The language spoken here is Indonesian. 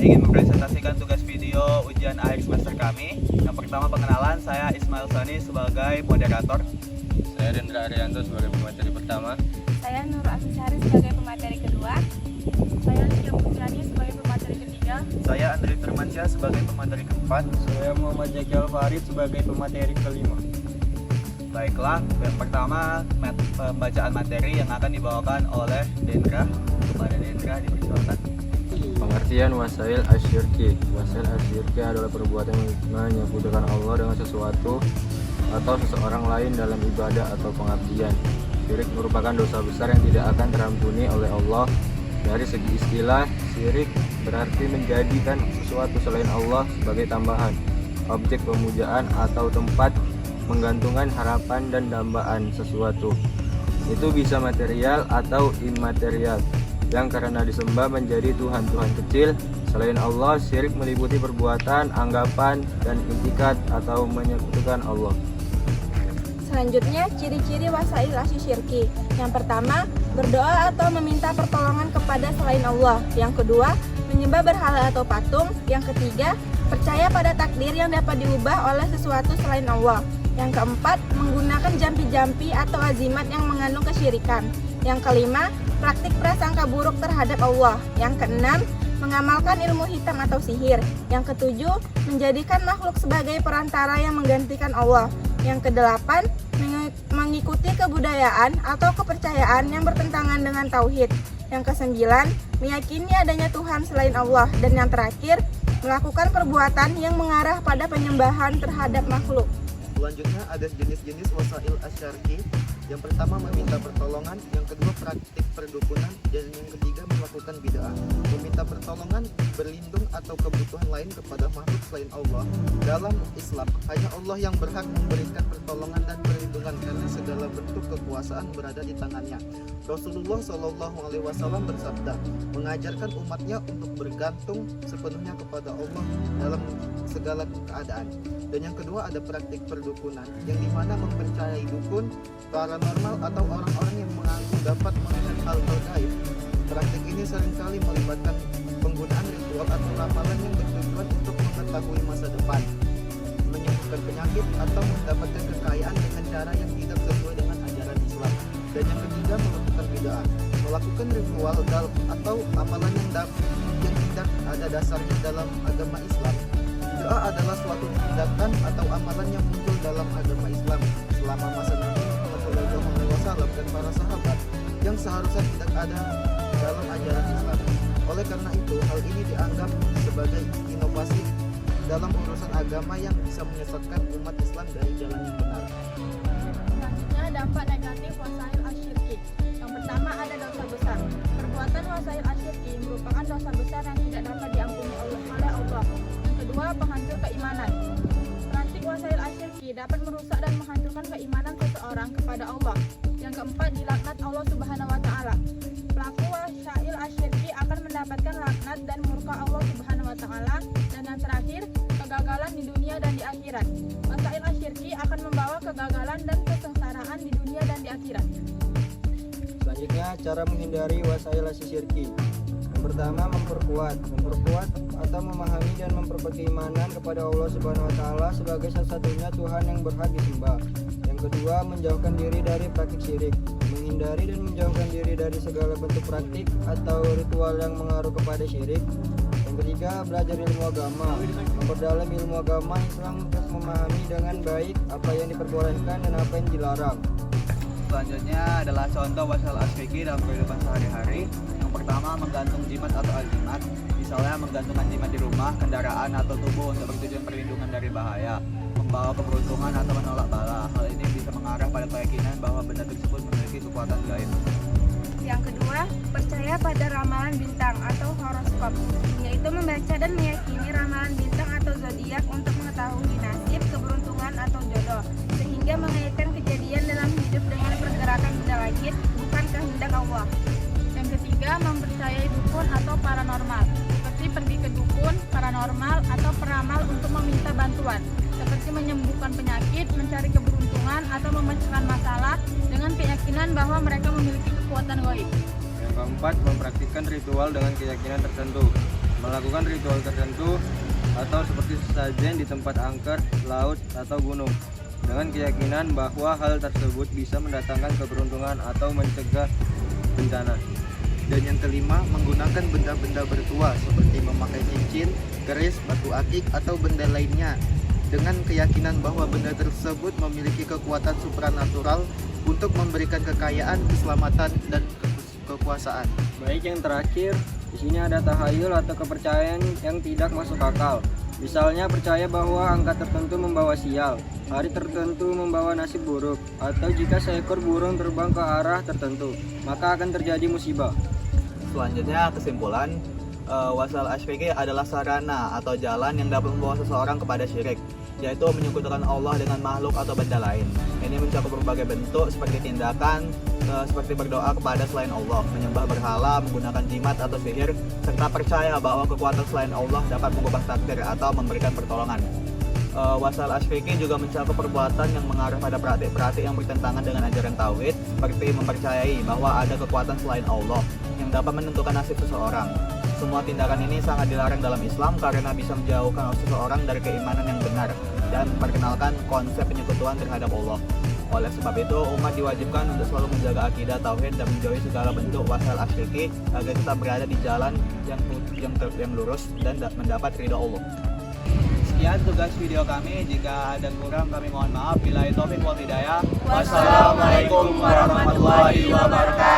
ingin mempresentasikan tugas video ujian akhir semester kami. Yang pertama pengenalan, saya Ismail Sani sebagai moderator. Saya Rendra Arianto sebagai pemateri pertama. Saya Nur Asisari sebagai pemateri kedua. Saya Lydia Putrani sebagai pemateri ketiga. Saya Andri Firmansyah sebagai pemateri keempat. Saya Muhammad Jakil Farid sebagai pemateri kelima. Baiklah, yang pertama pembacaan materi yang akan dibawakan oleh Dendra. Kepada Dendra dipersilakan. Pengertian wasail asyirki. Wasail asyirki adalah perbuatan yang menyekutukan Allah dengan sesuatu atau seseorang lain dalam ibadah atau pengabdian. Syirik merupakan dosa besar yang tidak akan terampuni oleh Allah. Dari segi istilah, syirik berarti menjadikan sesuatu selain Allah sebagai tambahan, objek pemujaan atau tempat menggantungkan harapan dan dambaan sesuatu. Itu bisa material atau imaterial, yang karena disembah menjadi Tuhan-Tuhan kecil selain Allah. Syirik meliputi perbuatan, anggapan, dan intikat atau menyekutukan Allah. Selanjutnya, ciri-ciri wasail asyirki. Yang pertama, berdoa atau meminta pertolongan kepada selain Allah. Yang kedua, menyembah berhala atau patung. Yang ketiga, percaya pada takdir yang dapat diubah oleh sesuatu selain Allah. Yang keempat, menggunakan jampi-jampi atau azimat yang mengandung kesyirikan. Yang kelima, praktik prasangka buruk terhadap Allah. Yang keenam, mengamalkan ilmu hitam atau sihir. Yang ketujuh, menjadikan makhluk sebagai perantara yang menggantikan Allah. Yang kedelapan, mengikuti kebudayaan atau kepercayaan yang bertentangan dengan tauhid. Yang kesembilan, meyakini adanya Tuhan selain Allah. Dan yang terakhir, melakukan perbuatan yang mengarah pada penyembahan terhadap makhluk. Selanjutnya ada jenis-jenis wasail asyirki. Yang pertama meminta pertolongan, yang kedua praktik perdukunan, dan yang ketiga melakukan bid'ah. Meminta pertolongan, berlindung atau kebutuhan lain kepada makhluk selain Allah. Dalam Islam, hanya Allah yang berhak memberikan pertolongan dan perlindungan karena segala bentuk kekuasaan berada di tangannya. Rasulullah SAW bersabda, mengajarkan umatnya untuk bergantung sepenuhnya kepada Allah dalam segala keadaan. Dan yang kedua ada praktik perdukunan, yang dimana mempercayai dukun, paranormal atau orang-orang yang mengaku dapat melihat hal-hal gaib. Praktik ini seringkali melibatkan penggunaan ritual atau ramalan yang bertujuan untuk mengetahui masa depan, menyembuhkan penyakit atau mendapatkan kekayaan dengan cara yang tidak sesuai dengan ajaran Islam. Dan yang ketiga melakukan bid'ah, melakukan ritual atau amalan yang tidak ada dasarnya dalam agama Islam. Bid'ah adalah suatu tindakan atau amalan yang muncul dalam agama Islam selama masa Nabi SAW dan para sahabat yang seharusnya tidak ada dalam ajaran Islam. Oleh karena itu, hal ini dianggap sebagai inovasi dalam urusan agama yang bisa menyesatkan umat Islam dari jalan yang benar. Selanjutnya, dampak negatif wasail asyirki. Yang pertama ada dosa besar. Perbuatan wasail asyirki merupakan dosa besar yang tidak dapat diampuni oleh Allah. Yang kedua, penghancur keimanan. Praktik wasail asyirki dapat merusak dan menghancurkan keimanan seseorang kepada Allah. Yang keempat, dilaknat Allah Subhanahu wa Ta'ala. Pelaku wasail asyirki akan mendapatkan laknat dan murka Allah Subhanahu wa Ta'ala. Dan yang terakhir, kegagalan di dunia dan di akhirat. Wasail asyirki akan membawa kegagalan dan kesengsaraan di dunia dan di akhirat. Selanjutnya, cara menghindari wasail asyirki. Yang pertama, memperkuat atau memahami dan memperkuat keimanan kepada Allah Subhanahu wa Ta'ala sebagai satu-satunya Tuhan yang berhak disembah. Yang kedua, menjauhkan diri dari praktik syirik, menghindari dan menjauhkan diri dari segala bentuk praktik atau ritual yang mengaruh kepada syirik. Yang ketiga, belajar ilmu agama, memperdalam ilmu agama Islam untuk memahami dengan baik apa yang diperbolehkan dan apa yang dilarang. Selanjutnya adalah contoh wasail asyirki dalam kehidupan sehari-hari. Yang pertama, menggantung jimat atau aljimat. Misalnya menggantungkan jimat di rumah, kendaraan, atau tubuh untuk bertujuan perlindungan dari bahaya, membawa keberuntungan atau menolak bala. Hal ini bisa mengarah pada keyakinan bahwa benda tersebut memiliki kekuatan gaib. Yang kedua, percaya pada ramalan bintang atau horoskop, yaitu membaca dan meyakini ramalan bintang atau zodiak untuk mengetahui nasib, keberuntungan atau jodoh, sehingga mengaitkan kejadian dalam hidup dengan pergerakan benda langit, bukan kehendak Allah. Yang ketiga, mempercayai dukun atau paranormal, seperti pergi ke dukun, paranormal, atau peramal untuk meminta bantuan, seperti menyembuhkan penyakit, mencari keberuntungan, atau memecahkan masalah dengan keyakinan bahwa mereka memiliki kekuatan gaib. Yang keempat, mempraktikkan ritual dengan keyakinan tertentu. melakukan ritual tertentu atau seperti sesajen di tempat angker, laut, atau gunung dengan keyakinan bahwa hal tersebut bisa mendatangkan keberuntungan atau mencegah bencana. Dan yang kelima, menggunakan benda-benda bertuah seperti memakai cincin, keris, batu akik, atau benda lainnya dengan keyakinan bahwa benda tersebut memiliki kekuatan supranatural untuk memberikan kekayaan, keselamatan, dan kekuasaan. Baik, yang terakhir, di sini ada tahayul atau kepercayaan yang tidak masuk akal. Misalnya percaya bahwa angka tertentu membawa sial, hari tertentu membawa nasib buruk, atau jika seekor burung terbang ke arah tertentu, maka akan terjadi musibah. Selanjutnya kesimpulan, wasal asyirki adalah sarana atau jalan yang dapat membawa seseorang kepada syirik, yaitu menyekutukan Allah dengan makhluk atau benda lain. Ini mencakup berbagai bentuk seperti tindakan seperti berdoa kepada selain Allah, menyembah berhala, menggunakan jimat atau sihir, serta percaya bahwa kekuatan selain Allah dapat mengubah takdir atau memberikan pertolongan. Wasal asyirki juga mencakup perbuatan yang mengarah pada praktik-praktik yang bertentangan dengan ajaran tauhid, seperti mempercayai bahwa ada kekuatan selain Allah yang dapat menentukan nasib seseorang. Semua tindakan ini sangat dilarang dalam Islam karena bisa menjauhkan seseorang dari keimanan yang benar dan memperkenalkan konsep penyekutuan terhadap Allah. Oleh sebab itu, umat diwajibkan untuk selalu menjaga akidah tauhid dan menjauhi segala bentuk wasal asyirki agar tetap berada di jalan yang lurus dan mendapat ridha Allah. Sekian tugas video kami. Jika ada kurang kami mohon maaf. Billahi taufiq wal hidayah. Wassalamualaikum warahmatullahi wabarakatuh.